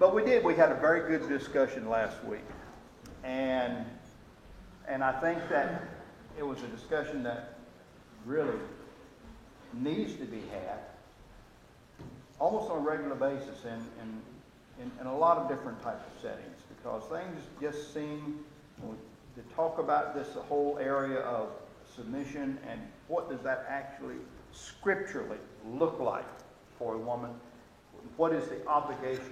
But we had a very good discussion last week. And I think that it was a discussion that really needs to be had almost on a regular basis in a lot of different types of settings, because things just seem to talk about this whole area of submission and what does that actually scripturally look like for a woman. What is the obligations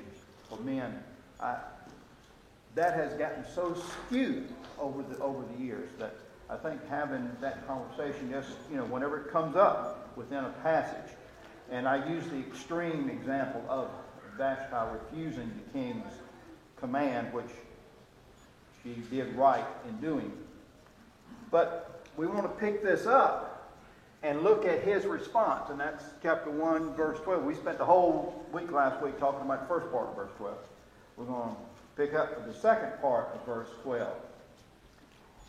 for men? That has gotten so skewed over the years that I think having that conversation just, whenever it comes up within a passage, and I use the extreme example of Vashti refusing the king's command, which she did right in doing. But we want to pick this up and look at his response, and that's chapter 1, verse 12. We spent the whole week last week talking about the first part of verse 12. We're going to pick up the second part of verse 12.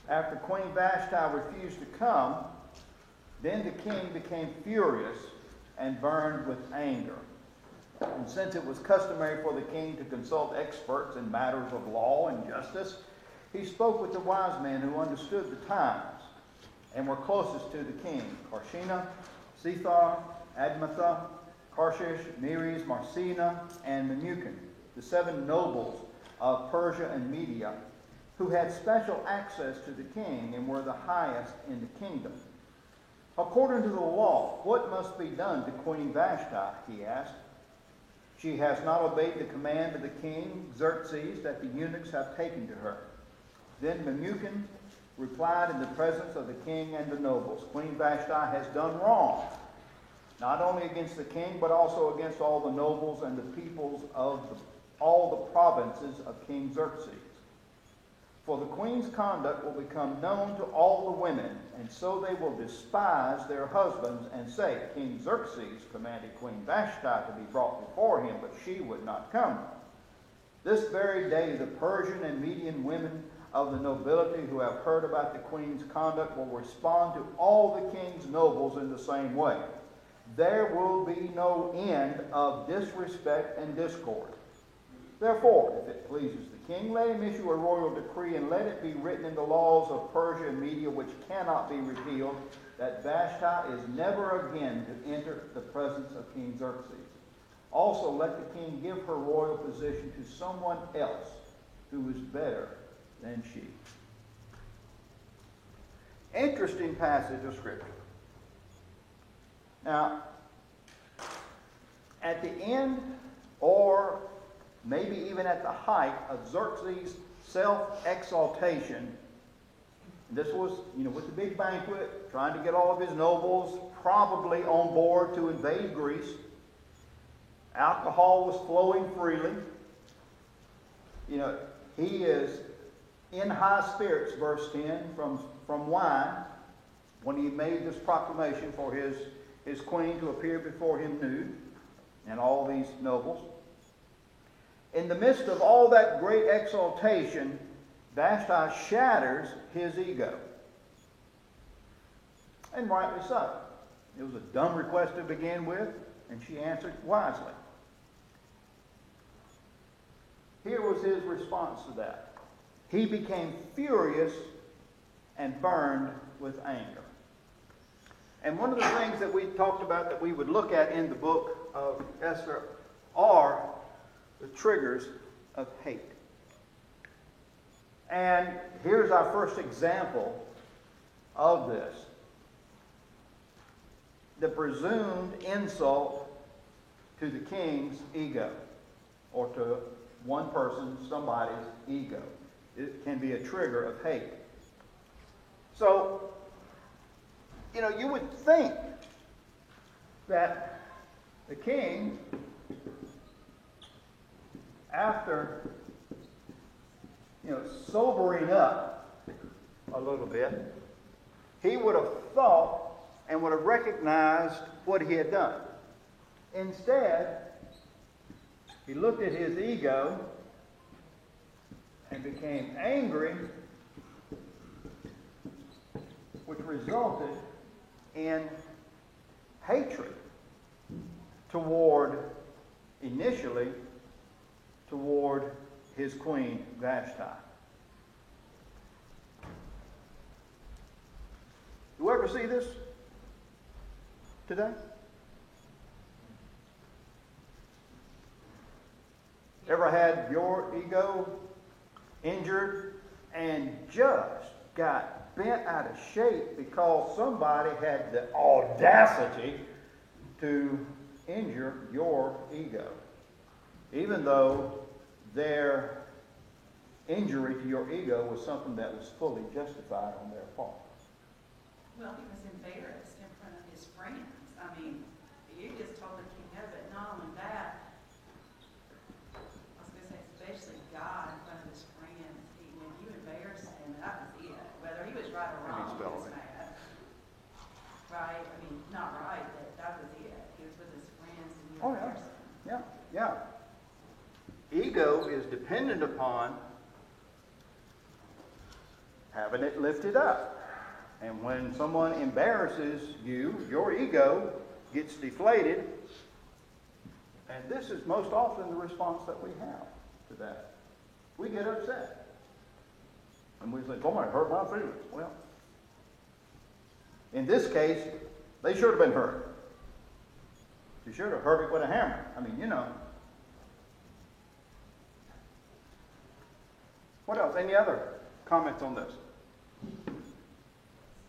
After Queen Vashti refused to come, then the king became furious and burned with anger. And since it was customary for the king to consult experts in matters of law and justice, he spoke with the wise men who understood the times and were closest to the king: Karshena, Sethar, Admatha, Karshish, Meres, Marsena, and Memucan, the 7 nobles of Persia and Media, who had special access to the king and were the highest in the kingdom. According to the law, what must be done to Queen Vashti? He asked. She has not obeyed the command of the king Xerxes that the eunuchs have taken to her. Then Memucan replied in the presence of the king and the nobles, Queen Vashti has done wrong, not only against the king, but also against all the nobles and the peoples of all the provinces of King Xerxes. For the queen's conduct will become known to all the women, and so they will despise their husbands and say, King Xerxes commanded Queen Vashti to be brought before him, but she would not come. This very day the Persian and Median women of the nobility who have heard about the queen's conduct will respond to all the king's nobles in the same way. There will be no end of disrespect and discord. Therefore, if it pleases the king, let him issue a royal decree, and let it be written in the laws of Persia and Media, which cannot be repealed, that Vashti is never again to enter the presence of King Xerxes. Also, let the king give her royal position to someone else who is better than she. Interesting passage of Scripture. Now, at the end, or maybe even at the height of Xerxes' self-exaltation, this was, with the big banquet, trying to get all of his nobles probably on board to invade Greece. Alcohol was flowing freely. He is in high spirits, verse 10, from wine, when he made this proclamation for his queen to appear before him nude, and all these nobles. In the midst of all that great exaltation, Vashti shatters his ego. And rightly so. It was a dumb request to begin with, and she answered wisely. Here was his response to that. He became furious and burned with anger. And one of the things that we talked about that we would look at in the book of Esther are the triggers of hate. And here's our first example of this. The presumed insult to the king's ego, or to one person, somebody's ego. It can be a trigger of hate. So, you would think that the king, after, sobering up a little bit, he would have thought and would have recognized what he had done. Instead, he looked at his ego and became angry, which resulted in hatred initially toward his queen, Vashti. Do you ever see this today? Ever had your ego injured and just got bent out of shape because somebody had the audacity to injure your ego, even though their injury to your ego was something that was fully justified on their part? Well, he was embarrassed in front of his friends. I mean, you just told the king of it. Not only that, I was going to say, especially God in front of his friends. When you embarrass him, that was it. Whether he was right or wrong, he was mad. Right? I mean, not right, but that was it. He was with his friends and you embarrassed him. Yeah. Ego is dependent upon having it lifted up. And when someone embarrasses you, your ego gets deflated. And this is most often the response that we have to that. We get upset. And we say, oh, it hurt my feelings. Well, in this case, they should have been hurt. You should have hurt it with a hammer. I mean, you know. What else? Any other comments on this?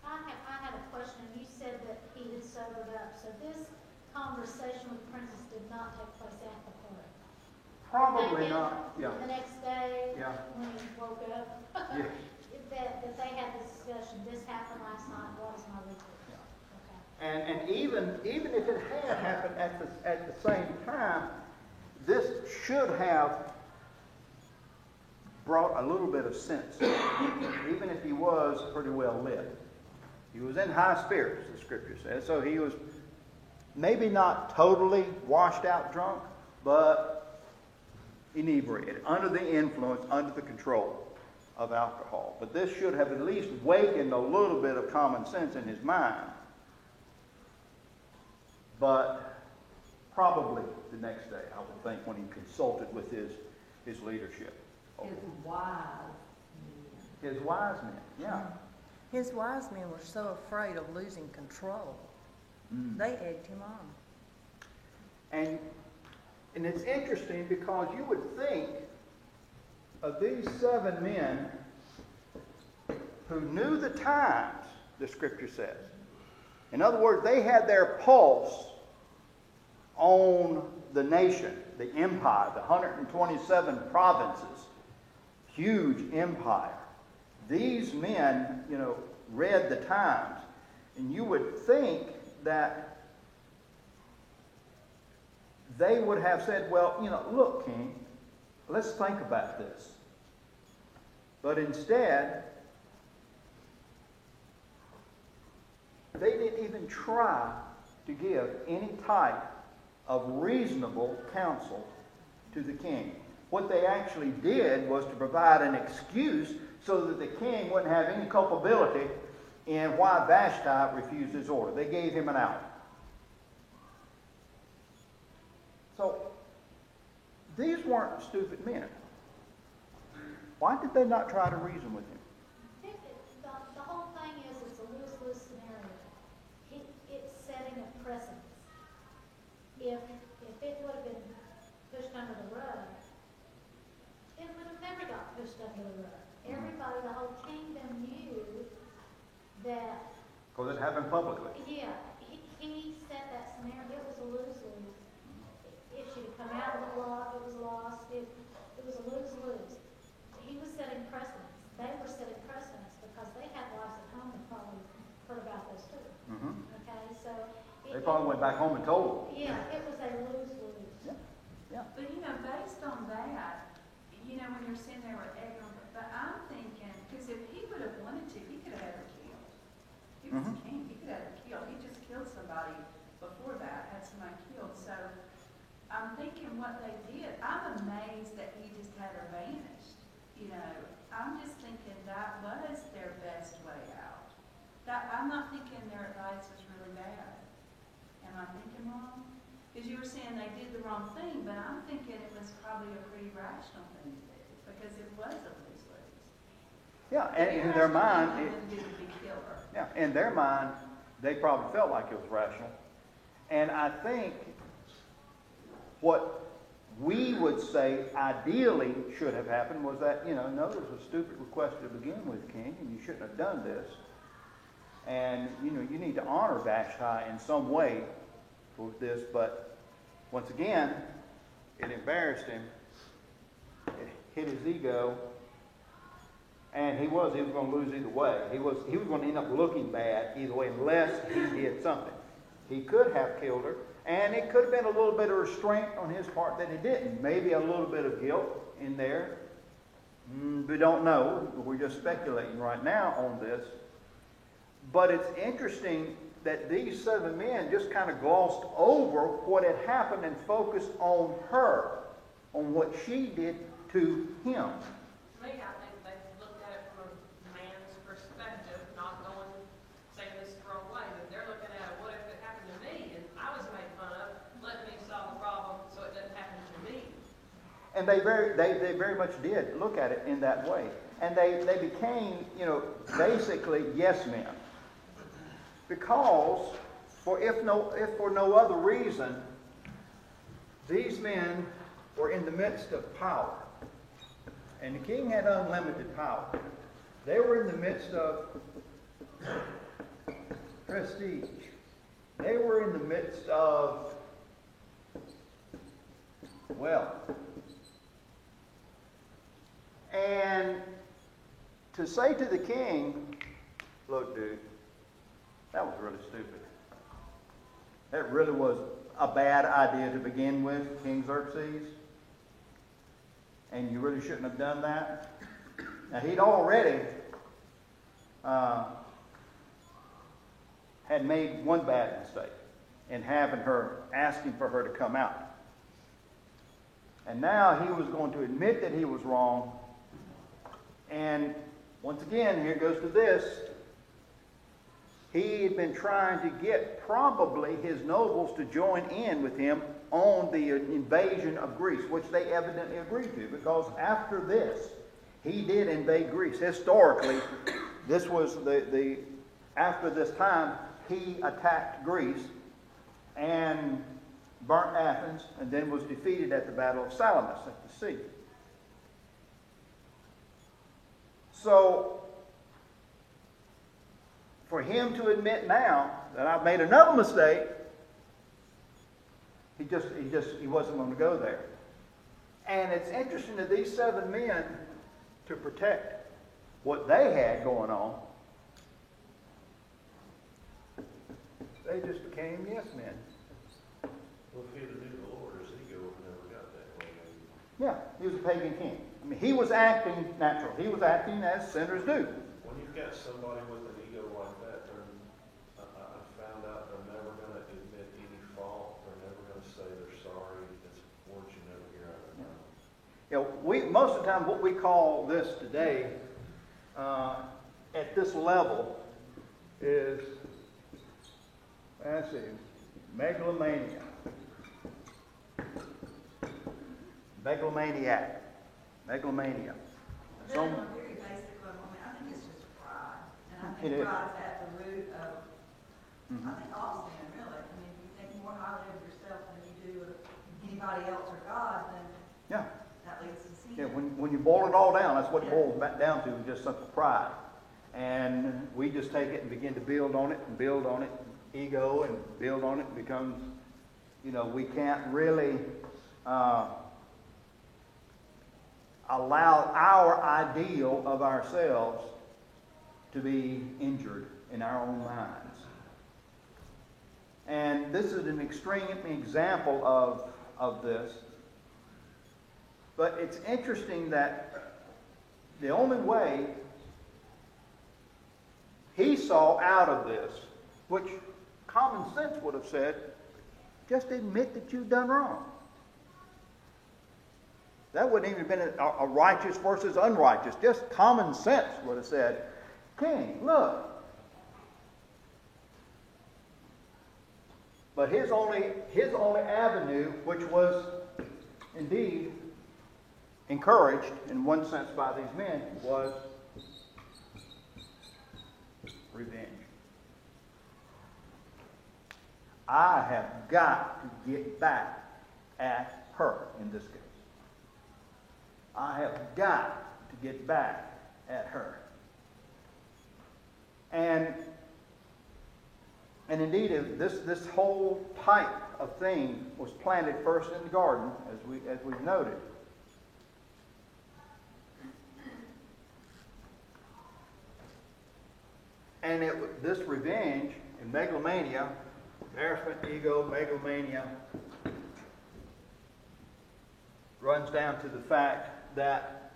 I had a question. You said that he had sobered up. So this conversation with the princess did not take place at the party. Probably not. Yeah. The next day, Yeah. when he woke up, Yeah. that they had this discussion. This happened last night. What is my report? Yeah. And even if it had happened at the same time, this should have brought a little bit of sense, even if he was pretty well lit. He was in high spirits, the scripture says, so he was maybe not totally washed out drunk, but inebriated, under the influence, under the control of alcohol. But this should have at least wakened a little bit of common sense in his mind. But probably the next day, I would think, when he consulted with his leadership. His wise men. His wise men, yeah. His wise men were so afraid of losing control. They egged him on. And it's interesting because you would think of these 7 men who knew the times, the scripture says. In other words, they had their pulse on the nation, the empire, the 127 provinces, huge empire. These men, read the times. And you would think that they would have said, well, look, king, let's think about this. But instead, they didn't even try to give any type of reasonable counsel to the king. What they actually did was to provide an excuse so that the king wouldn't have any culpability in why Vashti refused his order. They gave him an out. So, these weren't stupid men. Why did they not try to reason with him? The whole thing is it's a lose-lose scenario. It's setting a precedence. If it would have been pushed under the rug, it would have never got pushed under the rug. Everybody, the whole kingdom knew that. Because it happened publicly. Yeah, he set that scenario. It was a lose-lose. If she'd have come out of the law, it was lost. It was a lose-lose. He was setting precedents. They were setting precedents because they had wives at home and probably heard about this too. Mm-hmm. Okay, so. They probably went back home and told them. Yeah, it was a lose-lose. Yeah. But based on that, when you're sitting there with Edgar, but I'm thinking, because if he would have wanted to, he could have had her killed. He was the king. He could have had her killed. He just killed somebody before that, had somebody killed. So I'm thinking what they did. I'm amazed that he just had her banished. I'm just thinking that was their best way out. I'm not thinking their advice was really bad. Am I thinking wrong? Because you were saying they did the wrong thing, but I'm thinking it was probably a pretty rational thing to do, because it was a lose-lose. Yeah, and in their mind, Yeah. in their mind, they probably felt like it was rational. And I think what we would say ideally should have happened was that, no, it was a stupid request to begin with, King, and you shouldn't have done this. And, you need to honor Vashti in some way for this. But once again, it embarrassed him. It hit his ego. And he was going to lose either way. He was going to end up looking bad either way unless he did something. He could have killed her. And it could have been a little bit of restraint on his part that he didn't. Maybe a little bit of guilt in there. We don't know. We're just speculating right now on this. But it's interesting that these 7 men just kind of glossed over what had happened and focused on her, on what she did to him. To me, I think they looked at it from a man's perspective, not going, saying this the wrong way, but they're looking at it, what if it happened to me and I was made fun of? Let me solve the problem so it doesn't happen to me. And they very much did look at it in that way. And they became, basically yes men. Because, if for no other reason, these men were in the midst of power. And the king had unlimited power. They were in the midst of prestige. They were in the midst of wealth. And to say to the king, look, dude, that was really stupid. That really was a bad idea to begin with, King Xerxes. And you really shouldn't have done that. Now, he'd already had made one bad mistake in asking for her to come out. And now he was going to admit that he was wrong. And once again, here goes to this. He had been trying to get probably his nobles to join in with him on the invasion of Greece, which they evidently agreed to, because after this, he did invade Greece. Historically, this was after this time, he attacked Greece and burnt Athens, and then was defeated at the Battle of Salamis at the sea. So, for him to admit now that I've made another mistake, he wasn't going to go there. And it's interesting that these 7 men, to protect what they had going on, they just became yes men. Well, if he'd have knew the Lord, his ego would have never got that way. Yeah, he was a pagan king. I mean, he was acting natural. He was acting as sinners do. When you've got somebody with an ego like that, I found out they're never going to admit any fault. They're never going to say they're sorry. It's words you never hear out of their mouth. Most of the time, what we call this today, at this level, is, let's see, megalomania. Megalomania. Very basic level, I think it's just pride. And I think It is. pride is at the root of, I think all sin, really. I mean, if you think more highly of yourself than you do of anybody else or God, then Yeah. that leads to sin. Yeah, when you boil it all down, that's what it boils back down to, just simple pride. And we just take it and begin to build on it and build on it, ego, and build on it. It becomes, we can't really allow our ideal of ourselves to be injured in our own minds. And this is an extreme example of this. But it's interesting that the only way he saw out of this, which common sense would have said, just admit that you've done wrong. That wouldn't even have been a righteous versus unrighteous. Just common sense would have said, King, look. But his only avenue, which was indeed encouraged in one sense by these men was revenge. I have got to get back at her in this case. I have got to get back at her. And indeed, this whole type of thing was planted first in the garden, as we've noted. And this revenge and megalomania, embarrassment, ego, megalomania, runs down to the fact that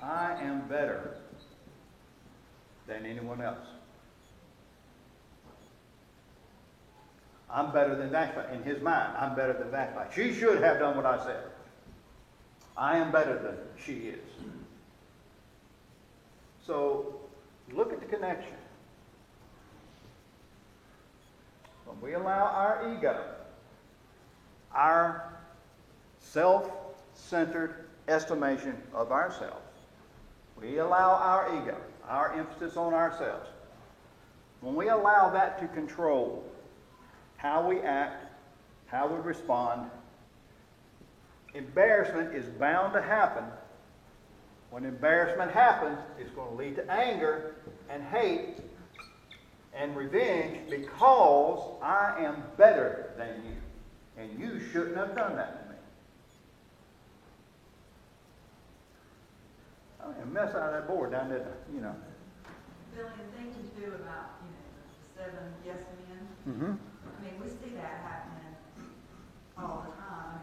I am better than anyone else. I'm better than that guy. In his mind, I'm better than that guy. She should have done what I said. I am better than she is. So, look at the connection. When we allow our ego, our self-centered estimation of ourselves, we allow our ego, our emphasis on ourselves, when we allow that to control how we act, how we respond, embarrassment is bound to happen. When embarrassment happens, it's going to lead to anger and hate and revenge because I am better than you. And you shouldn't have done that to me. I made a mess out of that board down there, you know. Billy, the thing you do about, the 7 yes men, Mm-hmm. I mean, we see that happening all the time.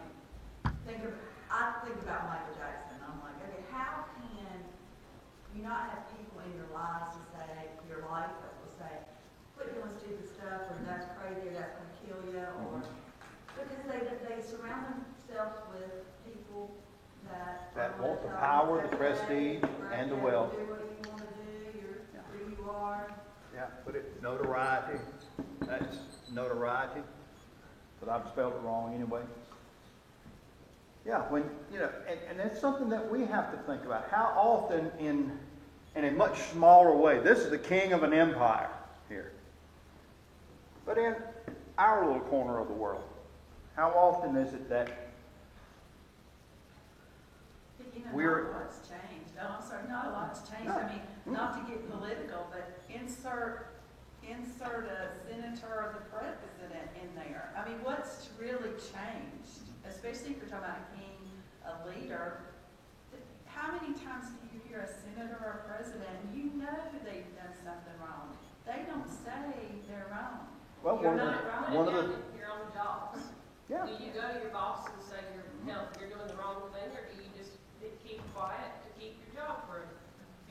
I mean, I think about Michael Jackson. I'm like, okay, how can you not have people in your lives to say, your life that will say, quit doing stupid stuff, or that's crazy, or that's going to kill you, or because they surround themselves with people that want the power, the prestige, and the wealth. Do what you want to do. You're who you are. Yeah, put it notoriety. That's notoriety. But I've spelled it wrong anyway. Yeah, when and that's something that we have to think about. How often in a much smaller way, this is the king of an empire here. But in our little corner of the world, how often is it that Not we're a lot's changed. Oh, I'm sorry, not a lot's changed. No. I mean, not to get political, but insert a senator or the president in there. I mean, what's really changed? Especially if you're talking about a king, a leader. How many times do you hear a senator or a president, you know they've done something wrong? They don't say they're wrong. well, You're one of not the, running one of down the your own jobs. yeah. Do you go to your boss and say you're doing the wrong thing, or do you just keep quiet to keep your job for an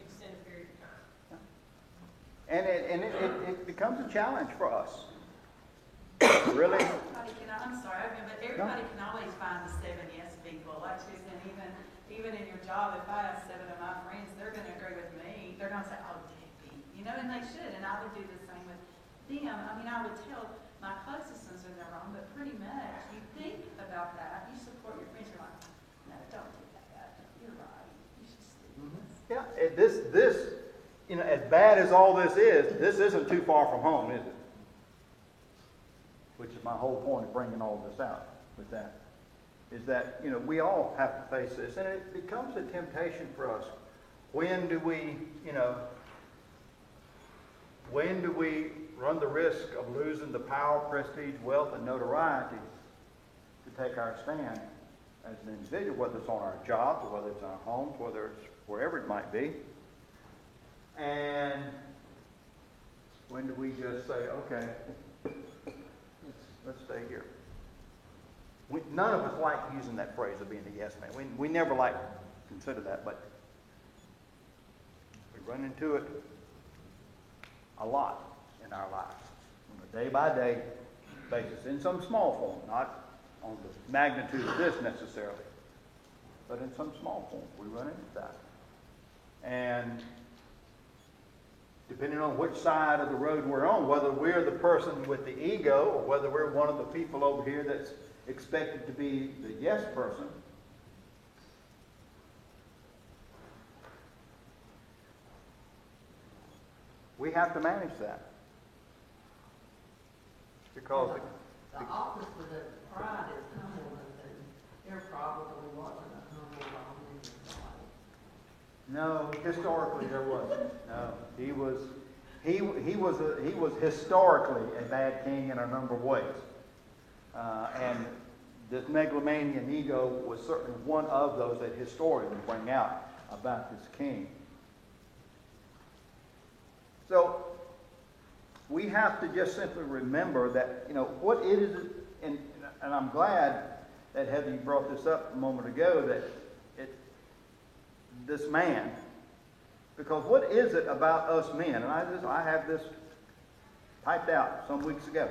extended period of time? And it becomes a challenge for us. Really? I'm sorry, but everybody can always find the 7 yes people. Like she said, even in your job, if I have 7 of my friends, they're going to agree with me. They're going to say, oh, Debbie, and they should. And I would do the same with them. I mean, I would tell my closest ones when they're wrong, but pretty much you think about that. You support your friends. You're like, no, don't do that. You're right. You should stick with this. Yeah. This as bad as all this isn't too far from home, is it? Which is my whole point of bringing all this out with that. Is that, we all have to face this. And it becomes a temptation for us. When do we run the risk of losing the power, prestige, wealth, and notoriety to take our stand as an individual, whether it's on our jobs, or whether it's in our homes, whether it's wherever it might be? And when do we just say, okay, let's stay here? None of us like using that phrase of being a yes man. We never like to consider that, but we run into it a lot in our lives on a day-by-day basis, in some small form, not on the magnitude of this necessarily, but in some small form. We run into that. And depending on which side of the road we're on, whether we're the person with the ego or whether we're one of the people over here that's expected to be the yes person. We have to manage that. Because The opposite of pride is humbleness, and there probably wasn't a humble Roman in his life. no, historically there wasn't. No, he was historically a bad king in a number of ways. And this megalomanian ego was certainly one of those that historians bring out about this king. So we have to just simply remember that, what it is, and I'm glad that Heather, you brought this up a moment ago, that this man, because what is it about us men, and I have this typed out some weeks ago.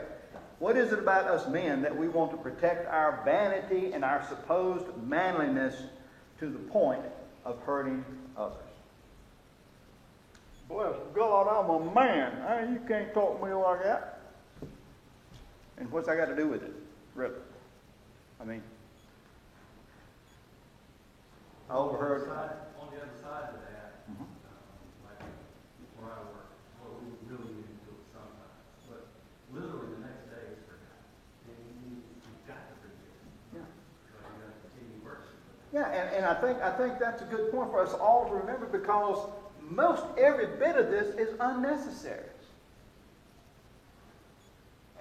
What is it about us men that we want to protect our vanity and our supposed manliness to the point of hurting others? Bless God, I'm a man. You can't talk to me like that. And what's that got to do with it? Really? I mean, I overheard. On the other side of that, like where I work, well, we really need to do it sometimes, but literally the next day it's forgotten. And you've got to forget. Yeah. So you got to continue working. Yeah, and I think that's a good point for us all to remember, because most every bit of this is unnecessary.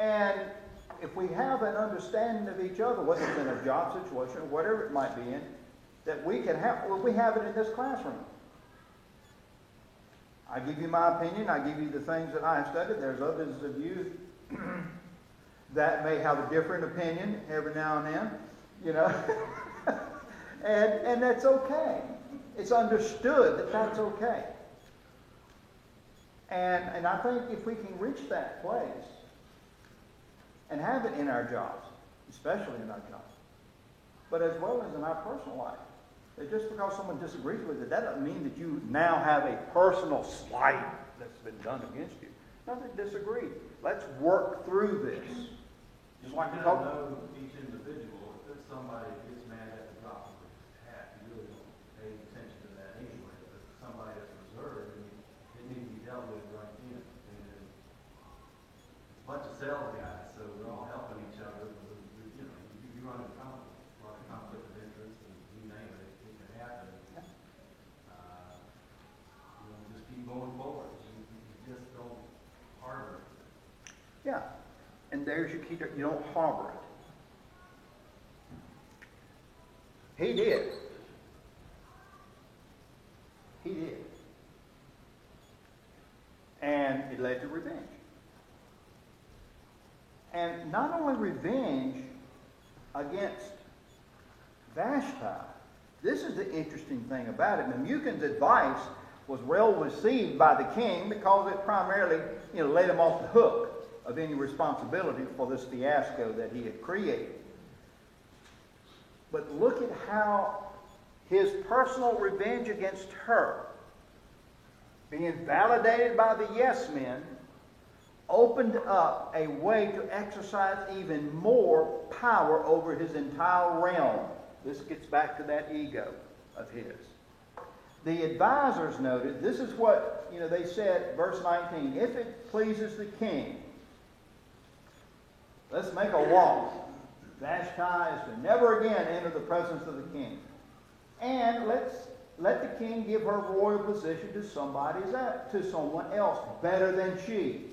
And if we have an understanding of each other, whether it's in a job situation or whatever it might be in, that we can have, well, we have it in this classroom. I give you my opinion. I give you the things that I have studied. There's others of you that may have a different opinion every now and then, and that's okay. It's understood that that's okay. And I think if we can reach that place and have it in our jobs, especially in our jobs, but as well as in our personal life, that just because someone disagrees with it, that doesn't mean that you now have a personal slight that's been done against you. Nothing disagree. Let's work through this. Just like we You talked gotta know each individual. If somebody gets mad at the drop of a hat, you really don't pay attention to that anyway. But somebody that's reserved, it needs to be dealt with right then. And a bunch of sales guys, so we're all helping each other. You run into conflict of interest, and you name it, it can happen. Just keep going forward. You just don't harbor it. Yeah. And there's your key. You don't harbor it. He did. He did. And it led to revenge. And not only revenge against Vashti. This is the interesting thing about it. Memucan's advice was well received by the king because it primarily, let him off the hook of any responsibility for this fiasco that he had created. But look at how his personal revenge against her, being validated by the yes men, opened up a way to exercise even more power over his entire realm. This gets back to that ego of his. The advisors noted, this is what, they said, verse 19, if it pleases the king, let's make a law. Vashti is to never again enter the presence of the king. And let the king give her royal position to someone else better than she.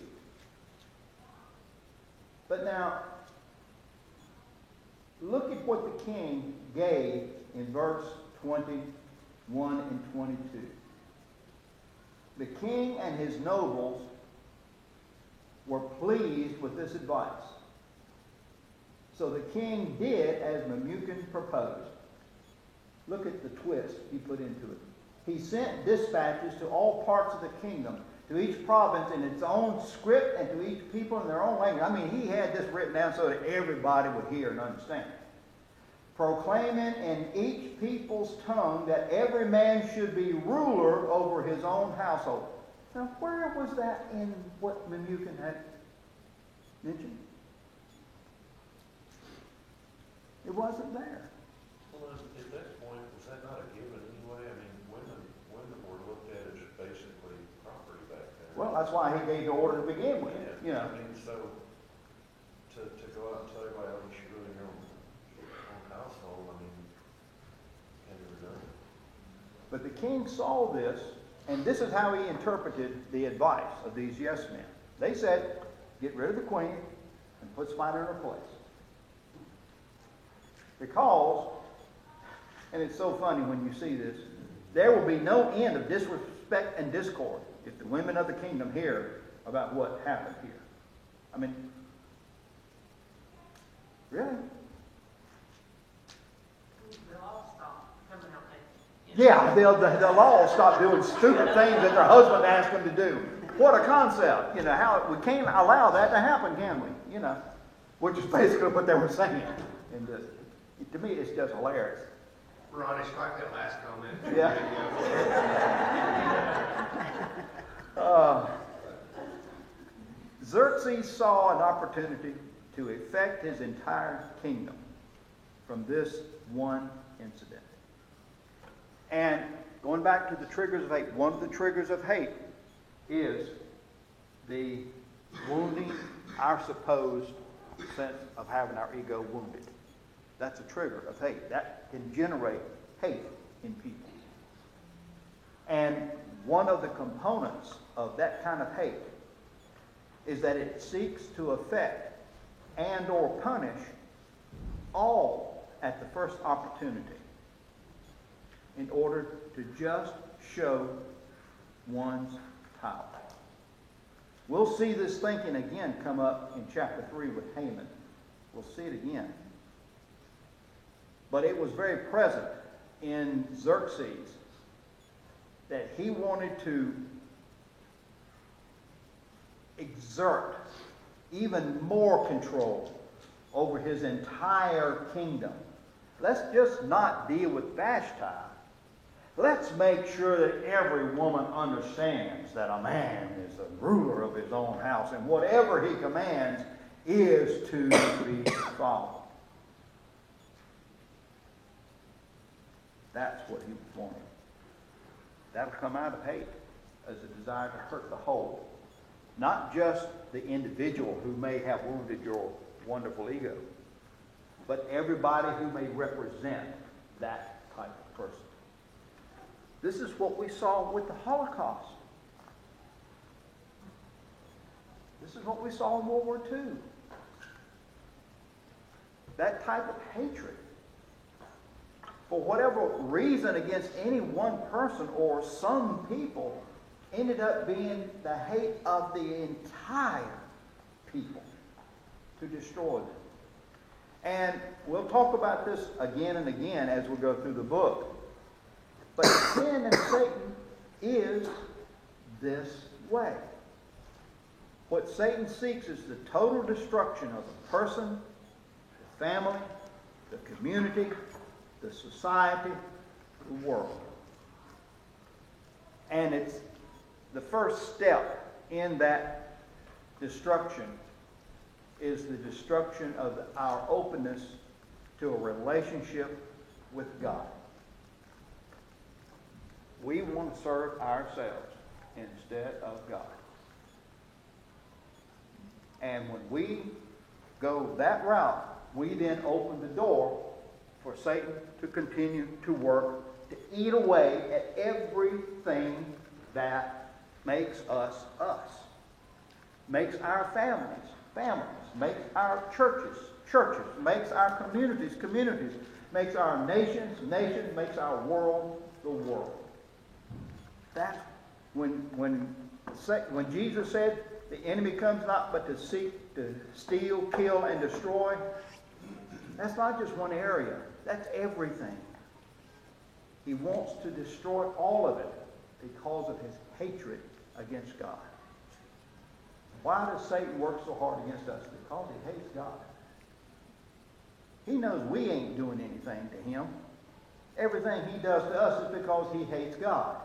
But now, look at what the king gave in verse 21 and 22. The king and his nobles were pleased with this advice. So the king did as Memucan proposed. Look at the twist he put into it. He sent dispatches to all parts of the kingdom, to each province in its own script and to each people in their own language. I mean, he had this written down so that everybody would hear and understand. Proclaiming in each people's tongue that every man should be ruler over his own household. Now, where was that in what Memucan had mentioned? It wasn't there. Well, at that point, was that not a given anyway? I mean, women were looked at as basically property back then. Well, that's why he gave the order to begin with, Yeah, you know. I mean, so to go out and say, well, you should really your own household, I mean, can you do it? But the king saw this, and this is how he interpreted the advice of these yes men. They said, get rid of the queen and put somebody in her place. Because, and it's so funny when you see this, there will be no end of disrespect and discord if the women of the kingdom hear about what happened here. I mean, really? They'll all stop coming out naked. Yeah, they'll all stop doing stupid things that their husband asked them to do. What a concept. You know, how we can't allow that to happen, can we? You know, which is basically what they were saying. And to me, it's just hilarious. Ronnie, strike that last comment. Yeah. Xerxes saw an opportunity to effect his entire kingdom from this one incident. And going back to the triggers of hate, one of the triggers of hate is the wounding our supposed sense of having our ego wounded. That's a trigger of hate. That can generate hate in people. And one of the components of that kind of hate is that it seeks to affect and or punish all at the first opportunity in order to just show one's power. We'll see this thinking again come up in chapter 3 with Haman. We'll see it again. But it was very present in Xerxes that he wanted to exert even more control over his entire kingdom. Let's just not deal with Vashti. Let's make sure that every woman understands that a man is the ruler of his own house, and whatever he commands is to be followed. That's what he wanted. That'll come out of hate as a desire to hurt the whole. Not just the individual who may have wounded your wonderful ego, but everybody who may represent that type of person. This is what we saw with the Holocaust. This is what we saw in World War II. That type of hatred, for whatever reason, against any one person or some people, ended up being the hate of the entire people to destroy them. And we'll talk about this again and again as we go through the book. But sin and Satan is this way. What Satan seeks is the total destruction of the person, the family, the community, the society, the world. And it's the first step in that destruction is the destruction of our openness to a relationship with God. We want to serve ourselves instead of God. And when we go that route, we then open the door for Satan to continue to work, to eat away at everything that makes us us. Makes our families, makes our churches, makes our communities, makes our nations, makes our world, the world. That's when Jesus said the enemy comes not but to seek, to steal, kill, and destroy. That's not just one area. That's everything. He wants to destroy all of it because of his hatred against God. Why does Satan work so hard against us? Because he hates God. He knows we ain't doing anything to him. Everything he does to us is because he hates God.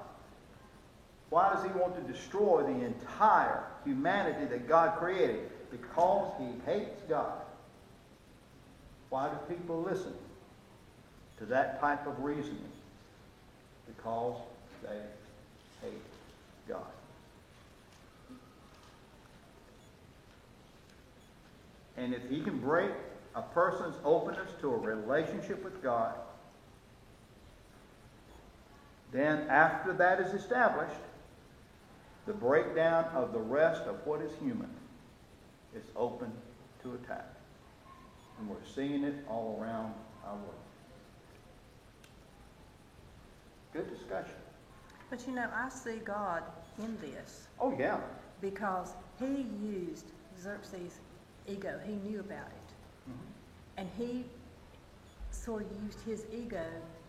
Why does he want to destroy the entire humanity that God created? Because he hates God. Why do people listen to that type of reasoning? Because they hate God. And if he can break a person's openness to a relationship with God, then after that is established, the breakdown of the rest of what is human is open to attack. And we're seeing it all around our world. Good discussion. But you know, I see God in this Oh, yeah. because he used Xerxes' ego. He knew about it. Mhm. And he sort of used his ego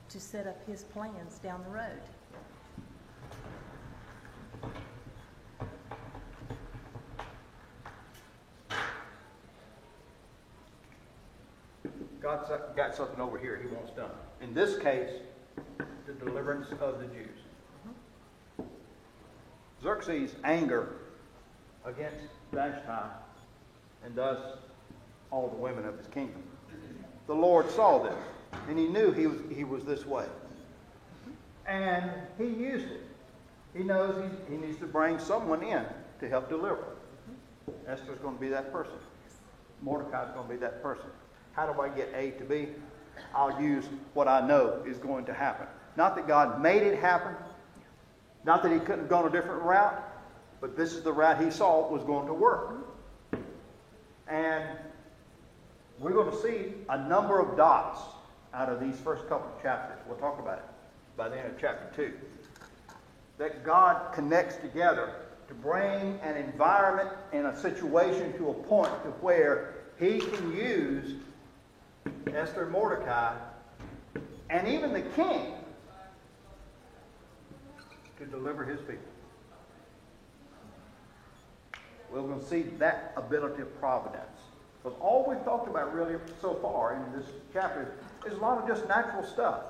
to set up his plans down the road. God's got something over here he wants done. In this case, the deliverance of the Jews. Xerxes' anger against Vashti and thus all the women of his kingdom. The Lord saw this, and he knew he was this way. And he used it. He knows he needs to bring someone in to help deliver. Esther's going to be that person. Mordecai's going to be that person. How do I get A to B? I'll use what I know is going to happen. Not that God made it happen. Not that he couldn't have gone a different route. But this is the route he saw was going to work. And we're going to see a number of dots out of these first couple of chapters. We'll talk about it by the end of chapter 2. That God connects together to bring an environment and a situation to a point to where he can use Esther and Mordecai and even the king to deliver his people. We're going to see that ability of providence. Because all we've talked about really so far in this chapter is a lot of just natural stuff.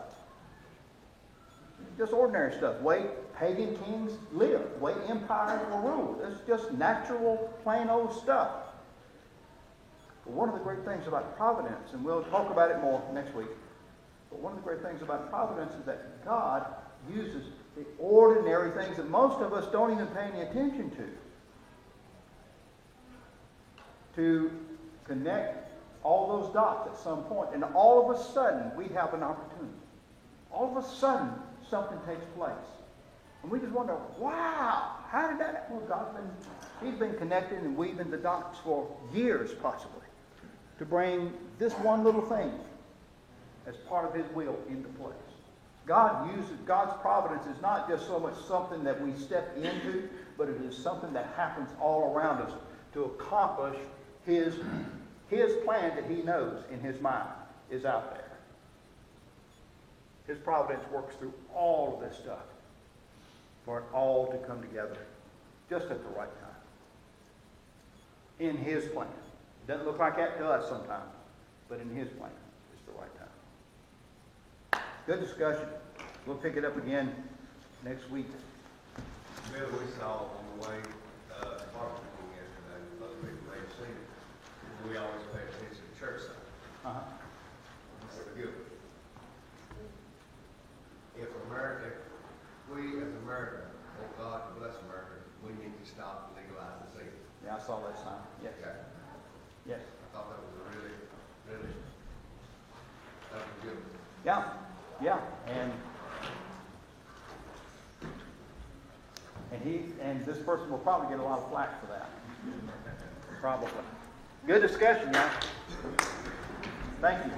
Just ordinary stuff. Way pagan kings lived. Way empires were ruled. It's just natural, plain old stuff. But one of the great things about providence, and we'll talk about it more next week, but one of the great things about providence is that God uses the ordinary things that most of us don't even pay any attention to connect all those dots at some point. And all of a sudden, we have an opportunity. All of a sudden, something takes place. And we just wonder, wow, how did that? Well, he's been connecting and weaving the dots for years, possibly, to bring this one little thing as part of his will into place. God's providence is not just so much something that we step into, but it is something that happens all around us to accomplish his plan that he knows in his mind is out there. His providence works through all of this stuff for it all to come together just at the right time. In his plan. It doesn't look like that to us sometimes, but in his plan, it's the right time. Good discussion. We'll pick it up again next week. Bill, we saw on the way to Washington yesterday, other people may have seen it. We always pay attention to church signs. Uh-huh. That's good. If we as America want God to bless America, we need to stop legalizing sin. Yeah, I saw that sign. Yes. Okay. Yes. I thought that was a really, that was good. Yeah. Yeah. And this person will probably get a lot of flack for that. Probably. Good discussion, y'all. Thank you.